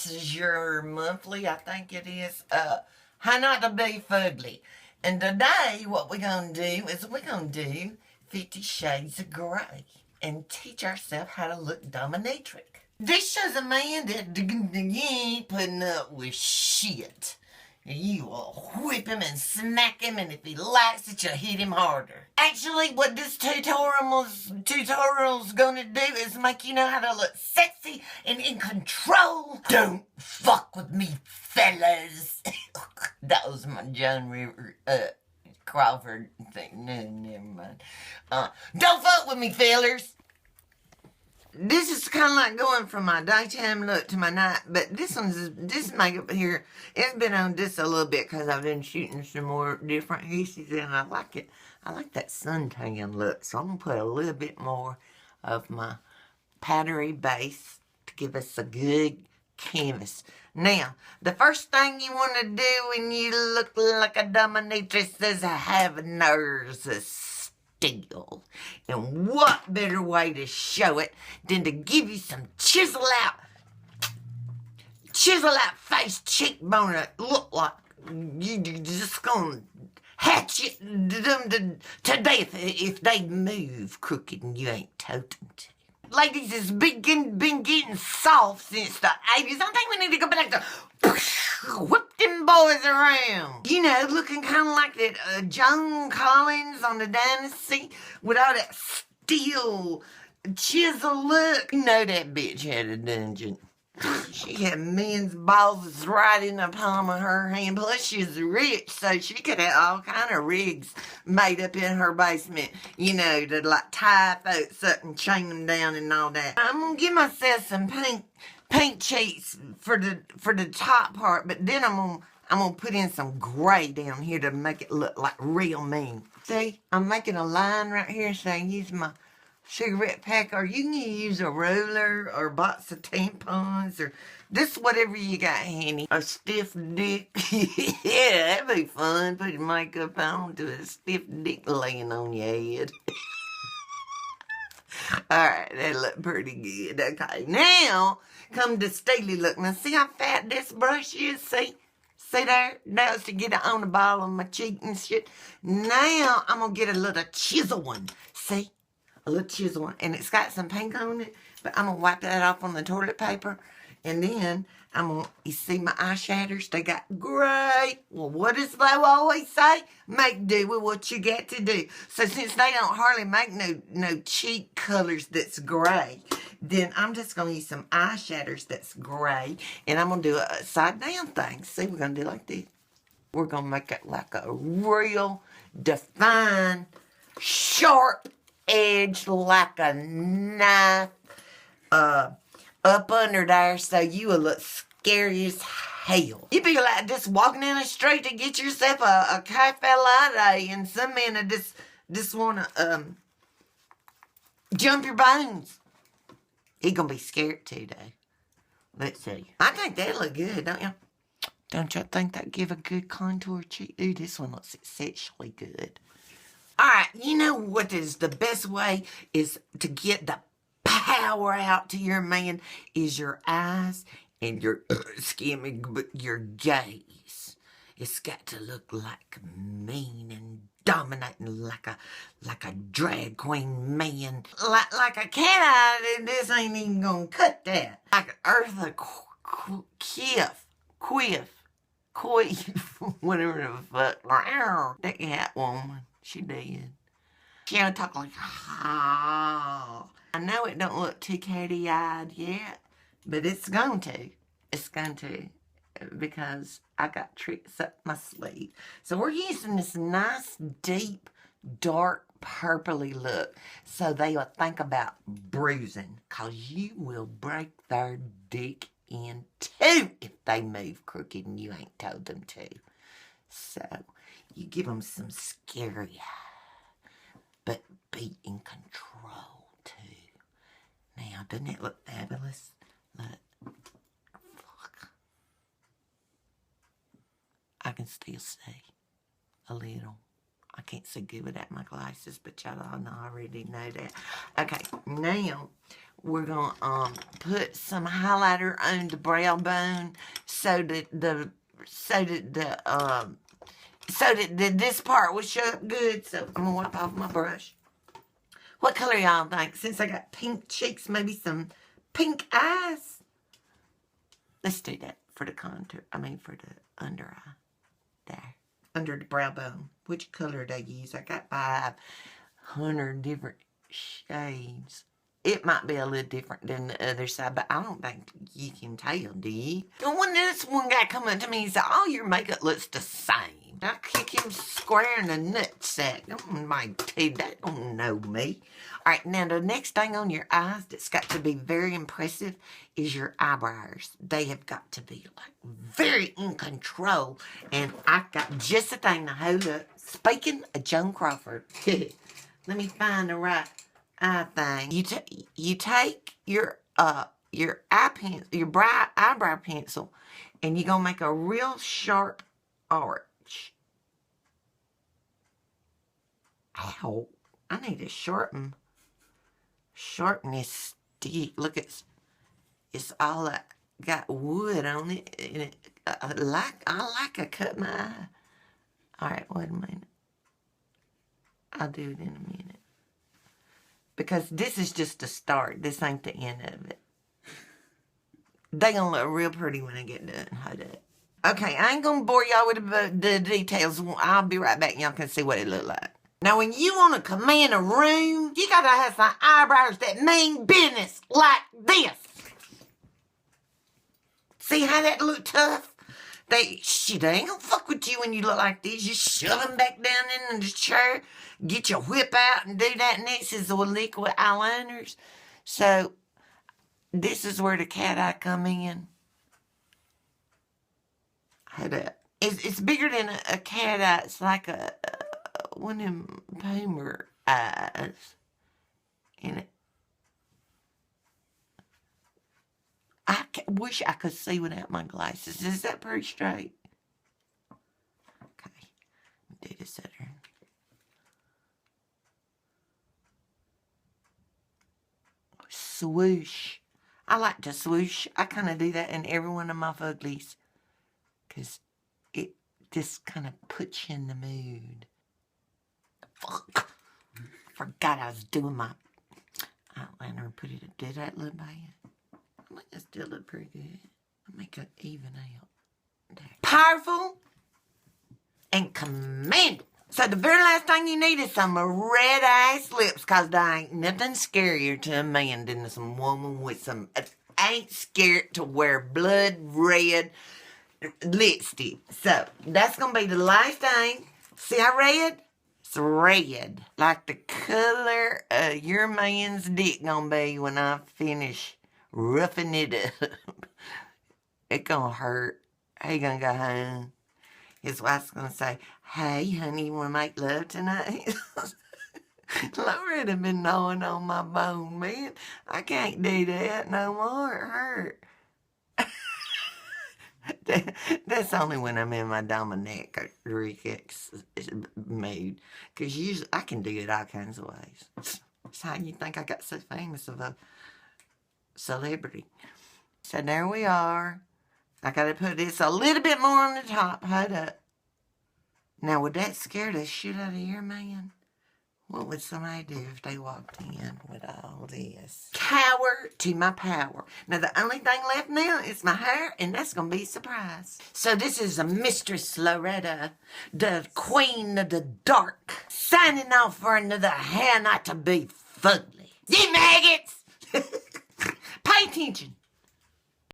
this is your monthly, I think it is, How Not to Be Fugly. And today, what we're going to do is we're going to do 50 Shades of Grey and teach ourselves how to look dominatrix. This shows a man that you ain't putting up with shit. You will whip him and smack him, and if he likes it, you'll hit him harder. Actually, what this tutorial's gonna do is make you know how to look sexy and in control. Don't fuck with me, fellas. That was my John River, Crawford thing. No, never mind. Don't fuck with me, fellas. This is kind of like going from my daytime look to my night, but this makeup here, it's been on this a little bit because I've been shooting some more different pieces, and I like it. I like that suntan look, so I'm going to put a little bit more of my powdery base to give us a good canvas. Now, the first thing you want to do when you look like a dominatrix is have nerves of steel. And what better way to show it than to give you some chisel out face cheekbone that look like you just gonna hatchet them to death if they move crooked and you ain't told them to. Ladies, it's been getting soft since the 80s. I think we need to go back to whip them boys around. You know, looking kind of like that Joan Collins on the Dynasty with all that steel chisel look. You know that bitch had a dungeon. She had men's balls right in the palm of her hand. Plus, she's rich, so she could have all kind of rigs made up in her basement. You know, to like tie folks up and chain them down and all that. I'm gonna give myself some paint sheets for the top part, but then I'm gonna put in some gray down here to make it look like real mean. See, I'm making a line right here, so I use my cigarette pack, or you can use a ruler or a box of tampons, or just whatever you got handy. A stiff dick. Yeah, that'd be fun. Put your makeup on to a stiff dick laying on your head. Alright, that look pretty good. Okay, now come to steely look. Now see how fat this brush is? See there? That was to get it on the ball of my cheek and shit. Now I'm gonna get a little chisel one. See? A little chisel one, and it's got some pink on it, but I'm gonna wipe that off on the toilet paper, and then you see my eyeshadows, they got gray. Well, what does they always say? Make do with what you got to do. So since they don't hardly make no cheek colors that's gray, then I'm just gonna use some eyeshadows that's gray, and I'm gonna do a side down thing. See, we're gonna do it like this. We're gonna make it like a real defined, sharp edge like a knife up under there, so you will look scary as hell. You be like just walking in the street to get yourself a cafe latte, and some men just wanna jump your bones. He gonna be scared too, though. Let's see. I think they look good, don't you? Don't you think that give a good contour cheek? Ooh, this one looks exceptionally good. Alright, you know what is the best way is to get the power out to your man is your eyes and your, your gaze. It's got to look like mean and dominating like a drag queen man. Like a cat eye, this ain't even gonna cut that. Like Eartha Quiff, whatever the fuck. That cat woman. She did. She don't talk like, oh. I know it don't look too catty-eyed yet, but it's going to. It's going to, because I got tricks up my sleeve. So we're using this nice, deep, dark, purpley look, so they will think about bruising, because you will break their dick in two if they move crooked and you ain't told them to. So you give them some scary, but be in control too. Now, doesn't it look fabulous? Look. Fuck. I can still see a little. I can't see good without my glasses, but y'all all know I already know that. Okay, now we're gonna put some highlighter on the brow bone so that this part will show up good. So I'm gonna wipe off my brush. What color y'all think? Since I got pink cheeks, maybe some pink eyes. Let's do that for the contour. I mean for the under eye. There. Under the brow bone. Which color did I use? I got 500 different shades. It might be a little different than the other side, but I don't think you can tell, do you? And when this one guy come up to me and said, "Oh, your makeup looks the same," I kick him square in the nutsack. Oh, my teeth, that don't know me. All right, now the next thing on your eyes that's got to be very impressive is your eyebrows. They have got to be like very in control. And I got just the thing to hold up. Speaking of Joan Crawford, let me find the right eye thing. You take your eye pencil, your eyebrow pencil, and you're gonna make a real sharp arch. Ow! I need to sharpen this stick. Look, it's all got wood on it, and I like I cut my eye. All right, wait a minute. I'll do it in a minute. Because this is just the start. This ain't the end of it. They gonna look real pretty when I get done. Hold up. Okay, I ain't gonna bore y'all with the details. I'll be right back and y'all can see what it look like. Now, when you want to command a room, you gotta have some eyebrows that mean business like this. See how that look tough? They ain't gonna fuck with you when you look like this. You shove them back down in the chair, get your whip out and do that. Next is the liquid eyeliners. So, this is where the cat eye come in. Hold up. It's bigger than a cat eye. It's like one of them Boomer eyes. And I wish I could see without my glasses. Is that pretty straight? Okay. Let me do this other. Swoosh. I like to swoosh. I kind of do that in every one of my fuglies. Because it just kind of puts you in the mood. Fuck. I forgot I was doing my eyeliner and put it. Did that look bad? I think it still look pretty good. I'll make it even out. There. Powerful and commanding. So the very last thing you need is some red ass lips, cause there ain't nothing scarier to a man than some woman with some ain't scared to wear blood red lipstick. So that's gonna be the last thing. See how red? It's red. Like the color of your man's dick gonna be when I finish roughing it up. It gonna hurt. He gonna go home. His wife's gonna say, "Hey, honey, you wanna make love tonight?" Loretta been gnawing on my bone, man. I can't do that no more. It hurt. That's only when I'm in my Dominatrix mood. Because usually I can do it all kinds of ways. That's how you think I got so famous of a celebrity. So there we are. I gotta put this a little bit more on the top. Hold up. Now, would that scare the shit out of your man? What would somebody do if they walked in with all this? Cower to my power. Now, the only thing left now is my hair, and that's gonna be a surprise. So this is a Mistress Loretta, the queen of the dark, signing off for another How Not to Be Fugly. You maggots! Pay attention.